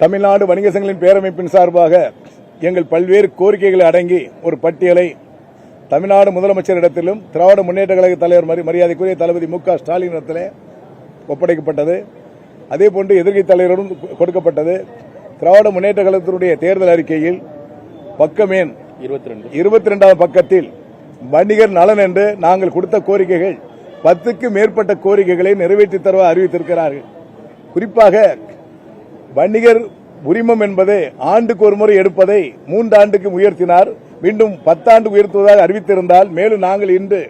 தமிழ்நாடு வணிக சங்கங்களின் பேரமைப்பின் சார்பாக எங்கள் பல்வேறு கோரிக்கைகளை அடங்கி ஒரு பட்டியலை தமிழ்நாடு முதலமைச்சரிடத்திலும் திராவிட முன்னேற்ற கழக தலைவர் மரியாதைக்குரிய தளபதி மு க ஸ்டாலினிடத்திலே ஒப்படைக்கப்பட்டது. அதேபோன்று எதிர்க்கட்சித் தலைவரிடம் கொடுக்கப்பட்டது. திராவிட முன்னேற்ற கழகத்தினுடைய தேர்தல் அறிக்கையில் பக்கமேன் 22வது பக்கத்தில் வணிகர் நலன் என்று நாங்கள் கொடுத்த கோரிக்கைகள் 10க்கு மேற்பட்ட கோரிக்கைகளை நிறைவேற்றி தருவதாக அறிவித்திருக்கிறார்கள். குறிப்பாக வணிகர் உரிமம் என்பது ஆண்டுக்கு ஒரு முறை எடுப்பதை 3 ஆண்டுக்கு உயர்த்தினார். மீண்டும் 10 ஆண்டுக்கு உயர்த்துவதாக அறிவித்திருந்தால் மேலும் நாங்கள் இன்று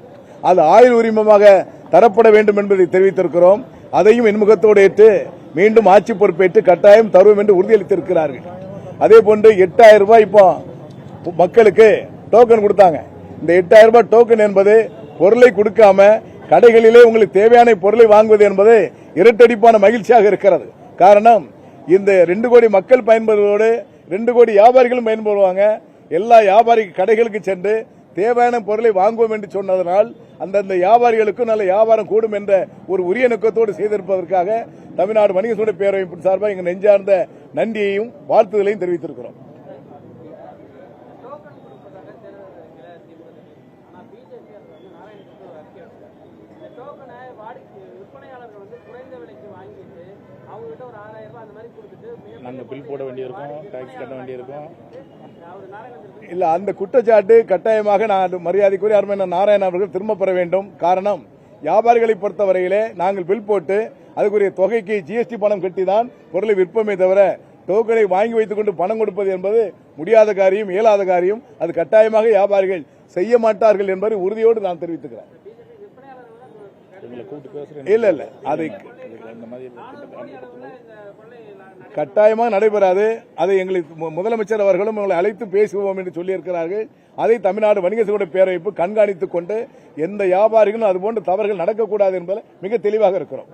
அது ஆயுள் உரிமமாக தரப்பட வேண்டும் என்பதை தெரிவித்திருக்கிறோம். அதையும் இன்முகத்தோடு ஏற்று மீண்டும் ஆட்சி பொறுப்பேற்று கட்டாயம் தருவோம் என்று உறுதியளித்திருக்கிறார்கள். அதேபோன்று 8000 ரூபாய் இப்போ மக்களுக்கு டோக்கன் கொடுத்தாங்க. இந்த 8000 ரூபாய் டோக்கன் என்பது பொருளை கொடுக்காம கடைகளிலே உங்களுக்கு தேவையான பொருளை வாங்குவது என்பது இரட்டடிப்பான மகிழ்ச்சியாக இருக்கிறது. காரணம், இந்த 2 கோடி மக்கள் பயன்படுவதோடு 2 கோடி வியாபாரிகளும் பயன்படுவாங்க. எல்லா வியாபாரி கடைகளுக்கு சென்று தேவையான பொருளை வாங்குவோம் என்று சொன்னதனால் அந்தந்த வியாபாரிகளுக்கும் நல்ல வியாபாரம் கூடும் என்ற ஒரு உரிய நோக்கத்தோடு செய்திருப்பதற்காக தமிழ்நாடு வணிக சங்க பேரமைப்பின் சார்பாக எங்கள் நெஞ்சார்ந்த நன்றியையும் வாழ்த்துதலையும் தெரிவித்திருக்கிறோம். நாங்கள் பில் போட வேண்டியிருக்கோம், டாக்ஸ் கட்ட வேண்டியிருக்கோம். இல்ல, அந்த குற்றச்சாட்டு கட்டாயமாக நான் மரியாதைக்குரிய அருமையான நாராயணன் அவர்கள் திரும்ப பெற வேண்டும். காரணம், வியாபாரிகளை பொறுத்தவரையிலே நாங்கள் பில் போட்டு அதுக்குரிய தொகைக்கு ஜிஎஸ்டி பணம் கட்டிதான் பொருளை விற்பமே தவிர டோக்கனை வாங்கி வைத்துக் கொண்டு பணம் கொடுப்பது என்பது முடியாத காரியம், இயலாத காரியம். அது கட்டாயமாக வியாபாரிகள் செய்ய மாட்டார்கள் என்பதை உறுதியோடு நான் தெரிவித்துக்கிறேன். இல்ல இல்ல, அதை கட்டாயமாக நடைபெறாது. அதை எங்களுக்கு முதலமைச்சர் அவர்களும் எங்களை அழைத்து பேசுவோம் என்று சொல்லியிருக்கிறார்கள். அதை தமிழ்நாடு வணிக சங்க பேரமைப்பு கண்காணித்துக் கொண்டு எந்த வியாபாரிகளும் அதுபோன்ற தவறுகள் நடக்கக்கூடாது என்பதில் மிக தெளிவாக இருக்கிறோம்.